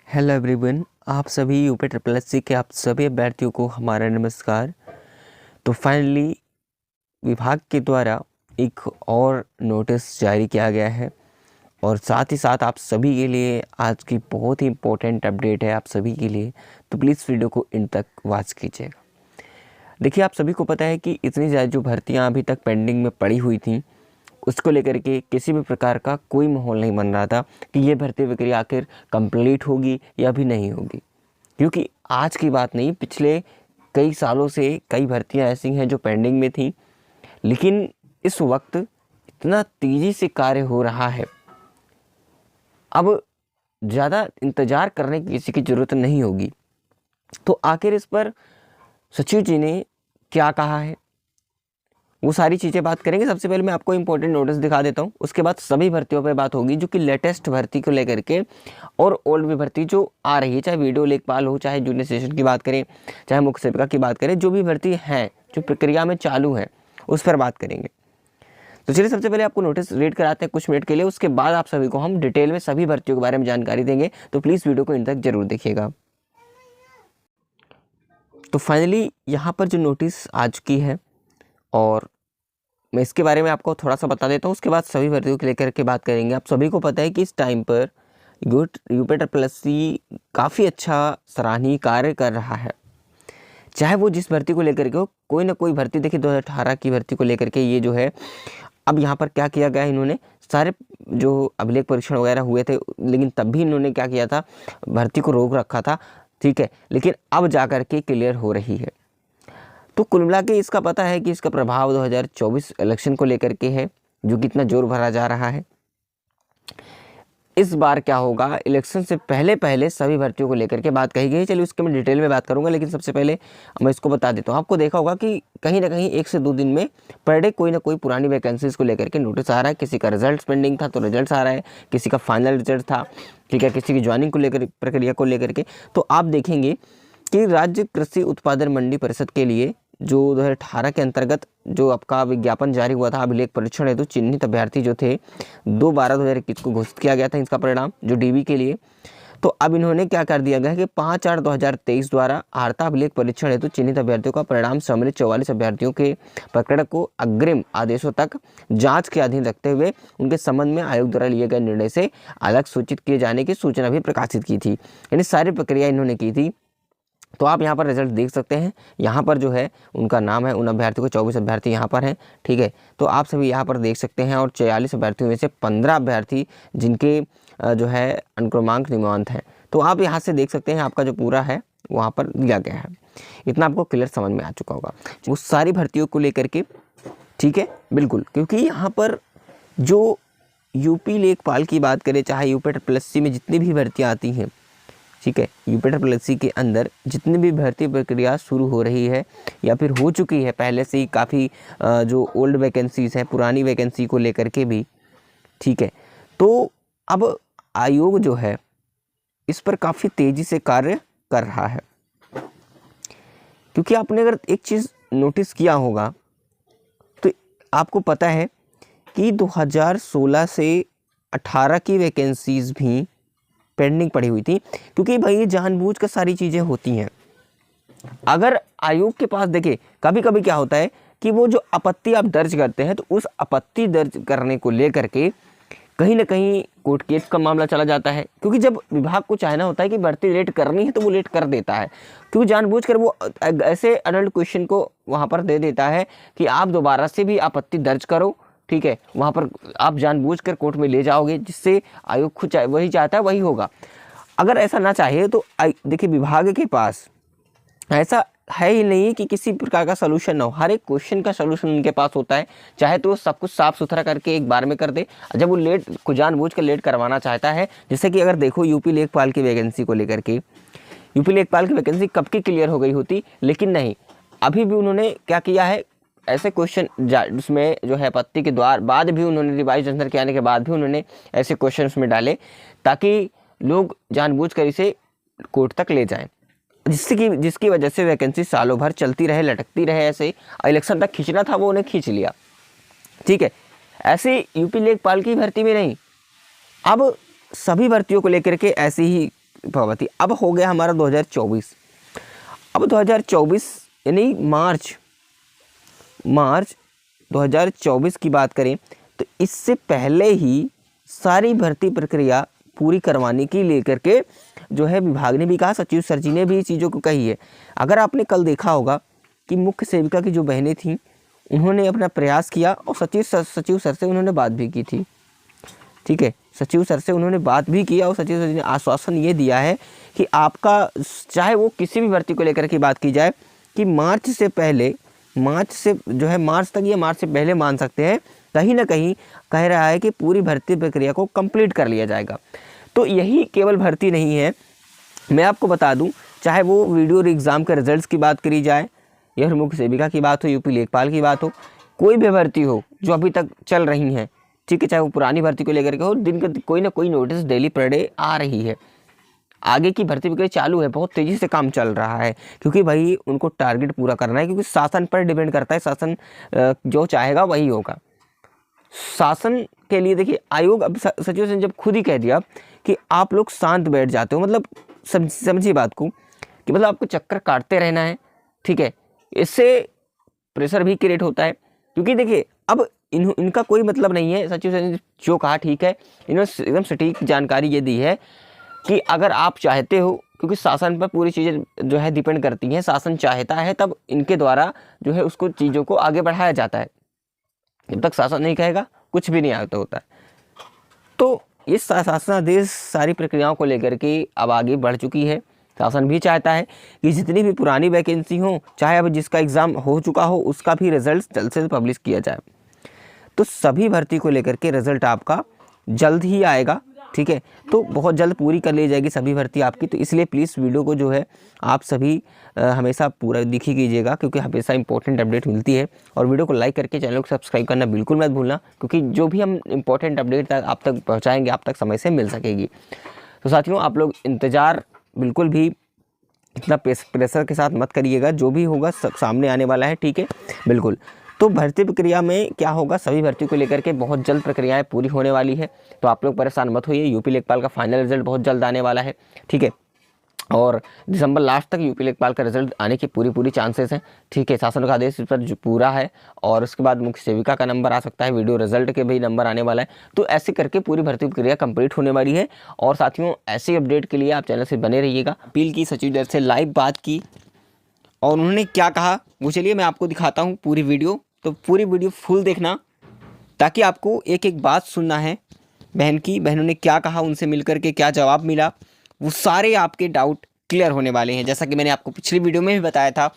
Hello everyone, आप सभी UP triple S C के आप सभी अभ्यर्थियों को हमारा नमस्कार। तो फाइनली विभाग के द्वारा एक और नोटिस जारी किया गया है और साथ ही साथ आप सभी के लिए आज की बहुत ही इम्पोर्टेंट अपडेट है आप सभी के लिए। तो प्लीज़ वीडियो को इन तक वॉच कीजिएगा। देखिए, आप सभी को पता है कि इतनी ज़्यादा जो भर्तियाँ अभी तक पेंडिंग में पड़ी हुई थी उसको लेकर के किसी भी प्रकार का कोई माहौल नहीं बन रहा था कि ये भर्ती प्रक्रिया आखिर कंप्लीट होगी या भी नहीं होगी। क्योंकि आज की बात नहीं, पिछले कई सालों से कई भर्तियां ऐसी हैं जो पेंडिंग में थी, लेकिन इस वक्त इतना तेज़ी से कार्य हो रहा है, अब ज़्यादा इंतज़ार करने की किसी की ज़रूरत नहीं होगी। तो आखिर इस पर सचिव जी ने क्या कहा है, वो सारी चीज़ें बात करेंगे। सबसे पहले मैं आपको इंपॉर्टेंट नोटिस दिखा देता हूँ, उसके बाद सभी भर्तियों पर बात होगी जो कि लेटेस्ट भर्ती को लेकर के और ओल्ड भी भर्ती जो आ रही है, चाहे वीडियो लेखपाल हो, चाहे जूनियर सेशन की बात करें, चाहे मुख्य सेविका की बात करें, जो भी भर्ती हैं जो प्रक्रिया में चालू है उस पर बात करेंगे। तो चलिए सबसे पहले आपको नोटिस रीड कराते हैं कुछ मिनट के लिए, उसके बाद आप सभी को हम डिटेल में सभी भर्तियों के बारे में जानकारी देंगे। तो प्लीज़ वीडियो को इन तक जरूर देखिएगा। तो फाइनली यहाँ पर जो नोटिस आ चुकी है और मैं इसके बारे में आपको थोड़ा सा बता देता हूँ, उसके बाद सभी भर्तियों को लेकर के बात करेंगे। आप सभी को पता है कि इस टाइम पर यूपी ट्रिपल एस सी काफ़ी अच्छा सराहनीय कार्य कर रहा है, चाहे वो जिस भर्ती को लेकर के हो। कोई ना कोई भर्ती, देखिए 2018 की भर्ती को लेकर के ये जो है, अब यहाँ पर क्या किया गया है, इन्होंने सारे जो अभिलेख परीक्षण वगैरह हुए थे, लेकिन तब भी इन्होंने क्या किया था, भर्ती को रोक रखा था, ठीक है, लेकिन अब जा कर के क्लियर हो रही है। तो कुल मिला के इसका पता है कि इसका प्रभाव 2024 इलेक्शन को लेकर के है, जो कि इतना जोर भरा जा रहा है। इस बार क्या होगा, इलेक्शन से पहले पहले सभी भर्तियों को लेकर के बात कही गई है। चलिए उसके मैं डिटेल में बात करूंगा, लेकिन सबसे पहले मैं इसको बता देता हूँ। आपको देखा होगा कि कहीं ना कहीं 1 से 2 दिन में पर डे कोई ना कोई पुरानी वैकेंसीज को लेकर के नोटिस आ रहा है। किसी का रिजल्ट पेंडिंग था तो रिजल्ट आ रहा है, किसी का फाइनल रिजल्ट था, ठीक है, किसी की ज्वाइनिंग को लेकर, प्रक्रिया को लेकर के। तो आप देखेंगे कि राज्य कृषि उत्पादन मंडी परिषद के लिए जो 2018 के अंतर्गत जो आपका विज्ञापन जारी हुआ था, अभिलेख परीक्षण हेतु चिन्हित अभ्यर्थी जो थे, 2/12/2021 को घोषित किया गया था इसका परिणाम, जो डीबी के लिए। तो अब इन्होंने क्या कर दिया गया है कि 5/8/2023 द्वारा आर्ता अभिलेख परीक्षण हेतु चिन्हित अभ्यर्थियों का परिणाम सम्मिलित 44 अभ्यर्थियों के प्रकरण को अग्रिम आदेशों तक जांच के अधीन रखते हुए उनके संबंध में आयोग द्वारा लिए गए निर्णय से अलग सूचित किए जाने की सूचना भी प्रकाशित की थी। यानी सारी प्रक्रिया इन्होंने की थी। तो आप यहाँ पर रिजल्ट देख सकते हैं, यहाँ पर जो है उनका नाम है, उन अभ्यर्थियों को 24 अभ्यर्थी यहाँ पर हैं, ठीक है। तो आप सभी यहाँ पर देख सकते हैं, और 44 अभ्यर्थियों में से 15 अभ्यर्थी जिनके जो है अनुक्रमांक निम्नांत हैं। तो आप यहाँ से देख सकते हैं आपका जो पूरा है वहाँ पर दिया गया है। इतना आपको क्लियर समझ में आ चुका होगा वो सारी भर्तियों को लेकर के, ठीक है, बिल्कुल। क्योंकि यहाँ पर जो यूपी लेखपाल की बात करें, चाहे यूपी ट्रिपल एस सी में जितनी भी भर्तियाँ आती हैं, ठीक है, यूपी ट्रिपल एस सी के अंदर जितनी भी भर्ती प्रक्रिया शुरू हो रही है या फिर हो चुकी है पहले से ही, काफ़ी जो ओल्ड वैकेंसीज है, पुरानी वैकेंसी को लेकर के भी, ठीक है। तो अब आयोग जो है इस पर काफ़ी तेज़ी से कार्य कर रहा है। क्योंकि आपने अगर एक चीज़ नोटिस किया होगा तो आपको पता है कि 2016 से 18 की वैकेंसीज भी पेंडिंग पड़ी हुई थी। क्योंकि भाई ये जानबूझ कर सारी चीज़ें होती हैं। अगर आयोग के पास, देखिए कभी कभी क्या होता है कि वो जो आपत्ति आप दर्ज करते हैं, तो उस आपत्ति दर्ज करने को लेकर के कहीं ना कहीं कोर्ट केस का मामला चला जाता है। क्योंकि जब विभाग को चाहना होता है कि भर्ती लेट करनी है तो वो लेट कर देता है, क्योंकि जानबूझकर वो ऐसे अडल्ट क्वेश्चन को वहाँ पर दे देता है कि आप दोबारा से भी आपत्ति दर्ज करो, ठीक है। वहाँ पर आप जानबूझकर कोर्ट में ले जाओगे, जिससे आयोग खुद वही चाहता है वही होगा। अगर ऐसा ना चाहे तो देखिए विभाग के पास ऐसा है ही नहीं कि किसी प्रकार का सलूशन ना हो। हर एक क्वेश्चन का सलूशन उनके पास होता है, चाहे तो वो सब कुछ साफ सुथरा करके एक बार में कर दे। जब वो लेट को जानबूझकर लेट करवाना चाहता है, जैसे कि अगर देखो यूपी लेखपाल की वैकेंसी को लेकर के, यूपी लेखपाल की वैकेंसी कब की क्लियर हो गई होती, लेकिन नहीं, अभी भी उन्होंने क्या किया है, ऐसे क्वेश्चन उसमें जो है आपत्ति के द्वार बाद भी उन्होंने रिवाइज आंसर के आने के बाद भी उन्होंने ऐसे क्वेश्चन उसमें डाले, ताकि लोग जानबूझकर इसे कोर्ट तक ले जाएं, जिसकी वजह से वैकेंसी सालों भर चलती रहे, लटकती रहे। ऐसे इलेक्शन तक खींचना था वो उन्हें खींच लिया, ठीक है। ऐसे यूपी लेखपाल की भर्ती में नहीं, अब सभी भर्तियों को लेकर के ऐसी ही भवति। अब हो गया हमारा 2024। अब 2024 यानी मार्च 2024 की बात करें तो इससे पहले ही सारी भर्ती प्रक्रिया पूरी करवाने की लेकर के जो है विभाग ने भी कहा, सचिव सर जी ने भी चीज़ों को कही है। अगर आपने कल देखा होगा कि मुख्य सेविका की जो बहनें थीं उन्होंने अपना प्रयास किया और सचिव सर से उन्होंने बात भी की थी, ठीक है, सचिव सर से उन्होंने बात भी किया और सचिव सर जी ने आश्वासन ये दिया है कि आपका चाहे वो किसी भी भर्ती को लेकर के बात की जाए कि मार्च से जो है मार्च तक या मार्च से पहले मान सकते हैं, कहीं ना कहीं कह रहा है कि पूरी भर्ती प्रक्रिया को कंप्लीट कर लिया जाएगा। तो यही केवल भर्ती नहीं है, मैं आपको बता दूं, चाहे वो वीडियो एग्ज़ाम के रिजल्ट्स की बात करी जाए या फिर मुख्य सेविका की बात हो, यूपी लेखपाल की बात हो, कोई भी भर्ती हो जो अभी तक चल रही हैं, ठीक है, चाहे वो पुरानी भर्ती को लेकर के हो, दिन का कोई ना कोई नोटिस डेली पर डे आ रही है। आगे की भर्ती प्रक्रिया चालू है, बहुत तेज़ी से काम चल रहा है, क्योंकि भाई उनको टारगेट पूरा करना है, क्योंकि शासन पर डिपेंड करता है, शासन जो चाहेगा वही होगा। शासन के लिए देखिए आयोग अब सचिव ने जब खुद ही कह दिया कि आप लोग शांत बैठ जाते हो, मतलब समझिए बात को कि मतलब आपको चक्कर काटते रहना है, ठीक है, इससे प्रेशर भी क्रिएट होता है। क्योंकि देखिए अब इनका कोई मतलब नहीं है, सचिव सर ने जो कहा ठीक है, इन्होंने एकदम सटीक जानकारी ये दी है कि अगर आप चाहते हो, क्योंकि शासन पर पूरी चीज़ें जो है डिपेंड करती हैं, शासन चाहता है तब इनके द्वारा जो है उसको चीज़ों को आगे बढ़ाया जाता है, जब तक शासन नहीं कहेगा कुछ भी नहीं आता होता है। तो ये शासनादेश सारी प्रक्रियाओं को लेकर के अब आगे बढ़ चुकी है। शासन भी चाहता है कि जितनी भी पुरानी वैकेंसी हो, चाहे अब जिसका एग्ज़ाम हो चुका हो, उसका भी रिजल्ट जल्द से पब्लिश किया जाए। तो सभी भर्ती को लेकर के रिजल्ट आपका जल्द ही आएगा, ठीक है, तो बहुत जल्द पूरी कर ली जाएगी सभी भर्ती आपकी। तो इसलिए प्लीज़ वीडियो को जो है आप सभी हमेशा पूरा देखी कीजिएगा, क्योंकि हमेशा इंपॉर्टेंट अपडेट मिलती है। और वीडियो को लाइक करके चैनल को सब्सक्राइब करना बिल्कुल मत भूलना, क्योंकि जो भी हम इंपॉर्टेंट अपडेट तक आप तक पहुँचाएँगे आप तक समय से मिल सकेगी। तो साथियों आप लोग इंतज़ार बिल्कुल भी इतना प्रेशर के साथ मत करिएगा, जो भी होगा सब सामने आने वाला है, ठीक है, बिल्कुल। तो भर्ती प्रक्रिया में क्या होगा, सभी भर्ती को लेकर के बहुत जल्द प्रक्रियाएं पूरी होने वाली है, तो आप लोग परेशान मत होइए। यूपी लेखपाल का फाइनल रिजल्ट बहुत जल्द आने वाला है, ठीक है, और दिसंबर लास्ट तक यूपी लेखपाल का रिजल्ट आने की पूरी चांसेस हैं, ठीक है। शासन का आदेश इस पर जो पूरा है, और उसके बाद मुख्य सेविका का नंबर आ सकता है, वीडियो रिजल्ट के भी नंबर आने वाला है। तो ऐसे करके पूरी भर्ती प्रक्रिया कंप्लीट होने वाली है। और साथियों ऐसे अपडेट के लिए आप चैनल से बने रहिएगा। अपील की सचिव सर से लाइव बात की और उन्होंने क्या कहा वो चलिए मैं आपको दिखाता हूँ पूरी वीडियो। तो पूरी वीडियो फुल देखना, ताकि आपको एक एक बात सुनना है, बहनों ने क्या कहा, उनसे मिलकर के क्या जवाब मिला, वो सारे आपके डाउट क्लियर होने वाले हैं। जैसा कि मैंने आपको पिछली वीडियो में भी बताया था